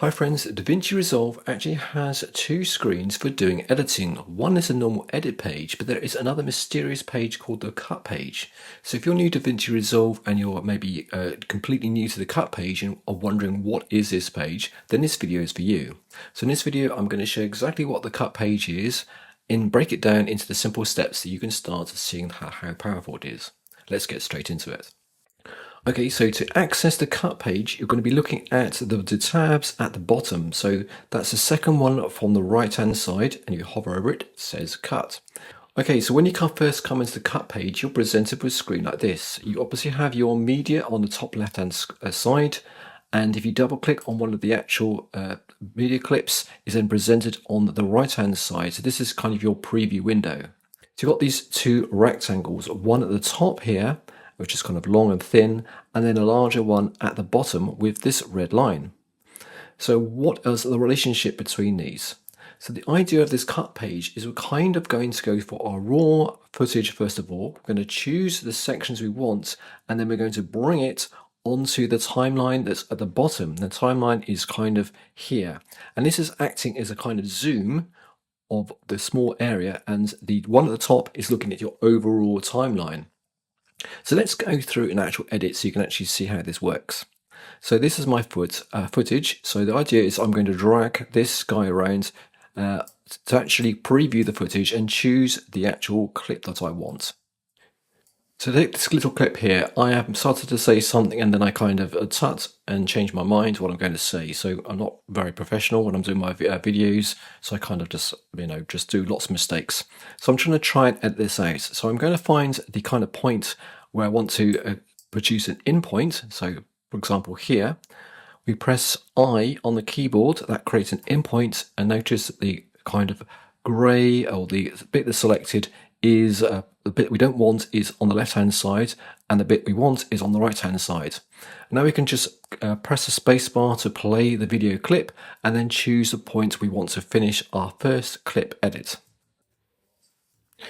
Hi friends, Davinci Resolve actually has two screens for doing editing. One is a normal edit page, but there is another mysterious page called the cut page. So if you're new to Davinci Resolve and you're maybe completely new to the cut page and are wondering what is this page, then this video is for you. So in this video I'm going to show exactly what the cut page is and break it down into the simple steps that you can start seeing how powerful it is. Let's get straight into it. Okay, so to access the cut page, you're going to be looking at the tabs at the bottom. So that's the second one from the right hand side, and you hover over it, it says cut. Okay, so when you first come into the cut page, you're presented with a screen like this. You obviously have your media on the top left hand side, and if you double click on one of the actual media clips, it's then presented on the right hand side. So this is kind of your preview window. So you've got these two rectangles, one at the top here, which is kind of long and thin, and then a larger one at the bottom with this red line. So what is the relationship between these? So the idea of this cut page is we're kind of going to go for our raw footage first of all. We're going to choose the sections we want, and then we're going to bring it onto the timeline that's at the bottom. The timeline is kind of here, and this is acting as a kind of zoom of the small area, and the one at the top is looking at your overall timeline. So let's go through an actual edit so you can actually see how this works. So this is my footage. So the idea is I'm going to drag this guy around to actually preview the footage and choose the actual clip that I want. So this little clip here, I have started to say something and then I kind of tut and change my mind what I'm going to say. So I'm not very professional when I'm doing my videos, so I kind of just do lots of mistakes. So I'm trying to try and edit this out. So I'm going to find the kind of point where I want to produce an in point. So for example here, we press I on the keyboard, that creates an in point, and notice that the kind of grey, or the bit that's selected, is the bit we don't want is on the left hand side, and the bit we want is on the right hand side. Now we can just press the space bar to play the video clip and then choose the point we want to finish our first clip edit.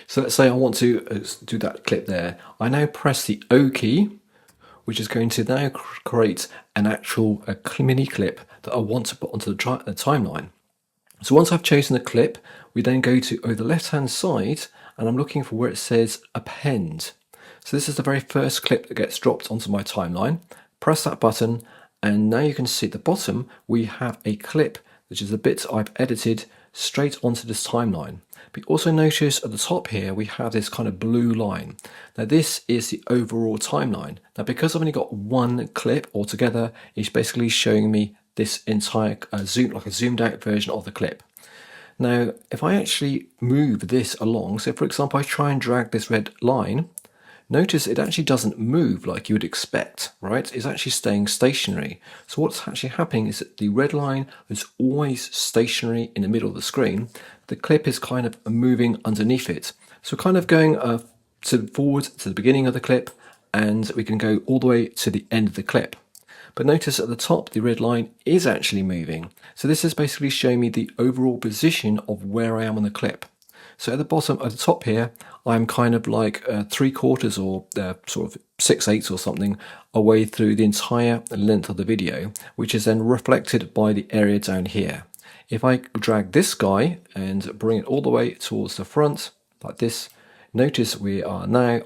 So let's say I want to do that clip there. I now press the O key, which is going to now create an actual mini clip that I want to put onto the timeline. So once I've chosen the clip, we then go to the left hand side, and I'm looking for where it says append. So this is the very first clip that gets dropped onto my timeline. Press that button, and now you can see at the bottom we have a clip, which is the bit I've edited straight onto this timeline. But also notice at the top here we have this kind of blue line. Now this is the overall timeline. Now because I've only got one clip altogether, it's basically showing me this entire zoomed out version of the clip. Now, if I actually move this along, so for example, I try and drag this red line, notice it actually doesn't move like you would expect, right? It's actually staying stationary. So what's actually happening is that the red line is always stationary in the middle of the screen. The clip is kind of moving underneath it. So kind of going forward to the beginning of the clip, and we can go all the way to the end of the clip. But notice at the top, the red line is actually moving. So this is basically showing me the overall position of where I am on the clip. So at the bottom, at the top here, I'm kind of like 3/4 or sort of 6/8 or something away through the entire length of the video, which is then reflected by the area down here. If I drag this guy and bring it all the way towards the front, like this, notice we are now,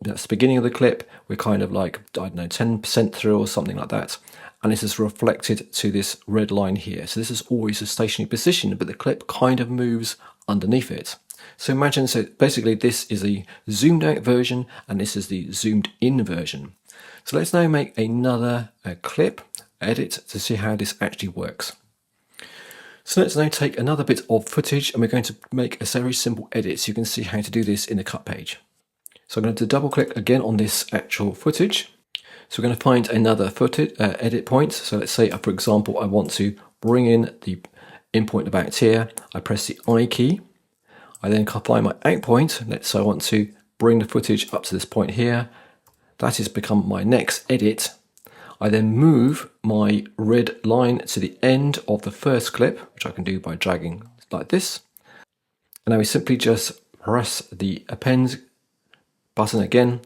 that's the beginning of the clip, we're kind of like, I don't know, 10% through or something like that, and this is reflected to this red line here. So this is always a stationary position, but the clip kind of moves underneath it. So imagine, so basically this is a zoomed out version and this is the zoomed in version. So let's now make another clip edit to see how this actually works. So let's now take another bit of footage and we're going to make a very simple edit so you can see how to do this in the cut page. So I'm going to double click again on this actual footage. So we're going to find another edit point. So let's say, for example, I want to bring in the in point about here. I press the I key. I then find my out point. Let's say I want to bring the footage up to this point here. That has become my next edit. I then move my red line to the end of the first clip, which I can do by dragging like this. And now we simply just press the append button again,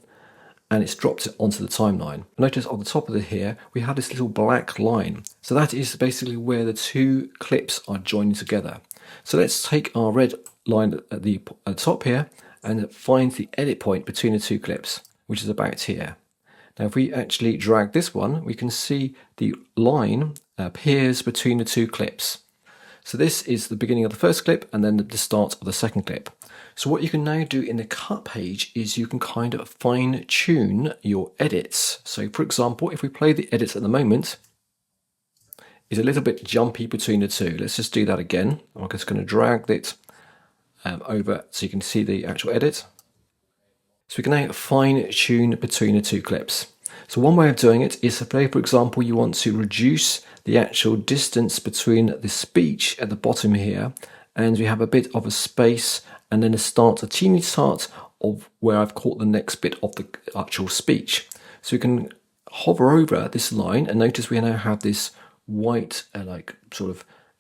and it's dropped it onto the timeline. Notice on the top of it here, we have this little black line. So that is basically where the two clips are joining together. So let's take our red line at the top here and find the edit point between the two clips, which is about here. Now if we actually drag this one, we can see the line appears between the two clips. So this is the beginning of the first clip and then the start of the second clip. So what you can now do in the cut page is you can kind of fine tune your edits. So for example, if we play the edits at the moment, it's a little bit jumpy between the two. Let's just do that again. I'm just going to drag it over so you can see the actual edit. So we can now fine tune between the two clips. So one way of doing it is, say for example, you want to reduce the actual distance between the speech at the bottom here, and we have a bit of a space and then a teeny start of where I've caught the next bit of the actual speech. So we can hover over this line and notice we now have this white like sort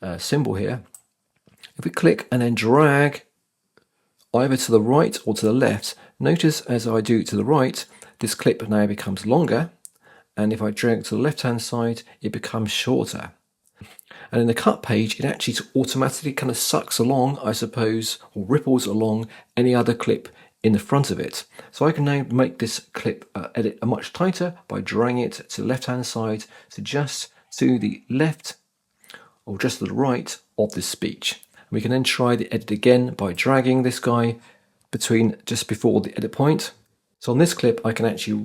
of symbol here. If we click and then drag either to the right or to the left, notice as I do to the right, this clip now becomes longer, and if I drag to the left hand side, it becomes shorter. And in the cut page, it actually automatically kind of sucks along, I suppose, or ripples along any other clip in the front of it. So I can now make this clip edit much tighter by dragging it to the left hand side, so just to the left or just to the right of this speech. We can then try the edit again by dragging this guy between just before the edit point. So on this clip, I can actually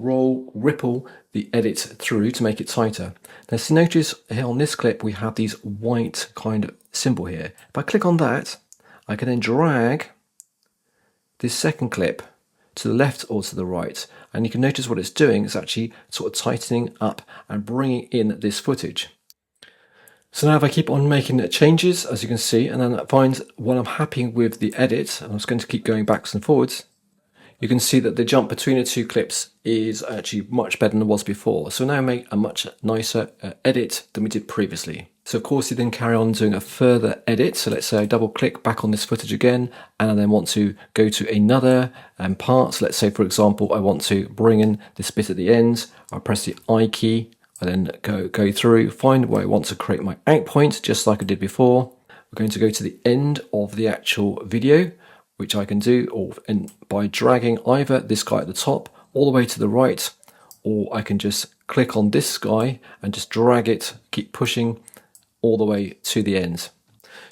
ripple the edit through to make it tighter. Now, so notice here on this clip, we have these white kind of symbol here. If I click on that, I can then drag this second clip to the left or to the right. And you can notice what it's doing. It's actually sort of tightening up and bringing in this footage. So now if I keep on making changes, as you can see, and then find when I'm happy with the edit, and I'm just going to keep going backwards and forwards, you can see that the jump between the two clips is actually much better than it was before. So now make a much nicer edit than we did previously. So of course you then carry on doing a further edit. So let's say I double click back on this footage again, and I then want to go to another part. So let's say for example, I want to bring in this bit at the end. I press the I key. I then go through, find where I want to create my out point, just like I did before. We're going to go to the end of the actual video, which I can do by dragging either this guy at the top all the way to the right, or I can just click on this guy and just drag it, keep pushing all the way to the end.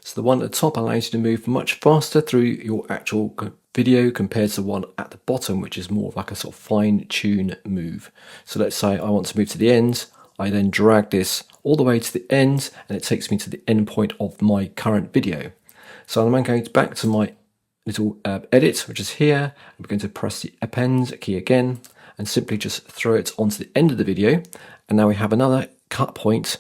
So the one at the top allows you to move much faster through your actual video compared to the one at the bottom, which is more like a sort of fine-tune move. So let's say I want to move to the end. I then drag this all the way to the end, and it takes me to the end point of my current video. So I'm going back to my little edit, which is here. We're going to press the append key again and simply just throw it onto the end of the video. And now we have another cut point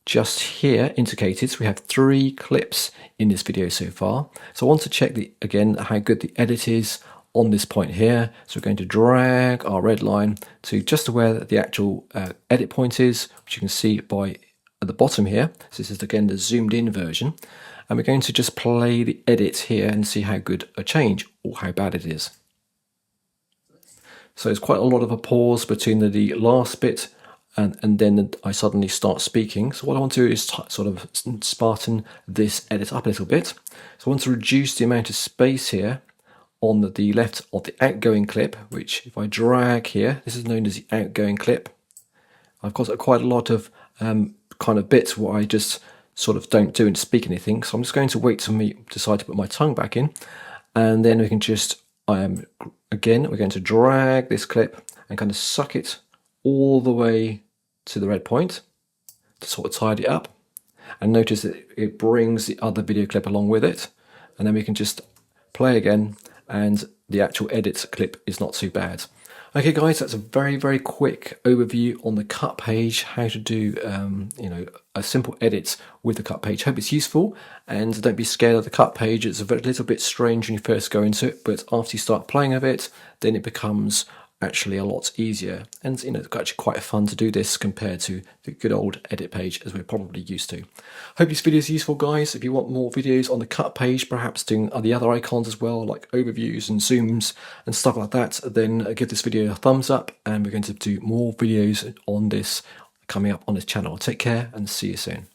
just here indicated. So we have 3 clips in this video so far. So I want to check again how good the edit is on this point here. So we're going to drag our red line to just where the actual edit point is, which you can see at the bottom here. So this is again the zoomed in version. And we're going to just play the edit here and see how good a change or how bad it is. So there's quite a lot of a pause between the last bit and then I suddenly start speaking. So what I want to do is sort of spartan this edit up a little bit. So I want to reduce the amount of space here on the left of the outgoing clip, which if I drag here, this is known as the outgoing clip. I've got quite a lot of kind of bits where I just sort of don't do and speak anything. So I'm just going to wait till me decide to put my tongue back in, and then we can just again we're going to drag this clip and kind of suck it all the way to the red point to sort of tidy it up. And notice that it brings the other video clip along with it, and then we can just play again, and the actual edit clip is not too bad. Okay guys, that's a very quick overview on the cut page, how to do a simple edit with the cut page. Hope it's useful, and don't be scared of the cut page. It's a little bit strange when you first go into it, but after you start playing with it, then it becomes actually a lot easier, and it's actually quite fun to do this compared to the good old edit page as we're probably used to. Hope this video is useful, guys. If you want more videos on the cut page, perhaps doing the other icons as well, like overviews and zooms and stuff like that, then give this video a thumbs up, and we're going to do more videos on this coming up on this channel. Take care and see you soon.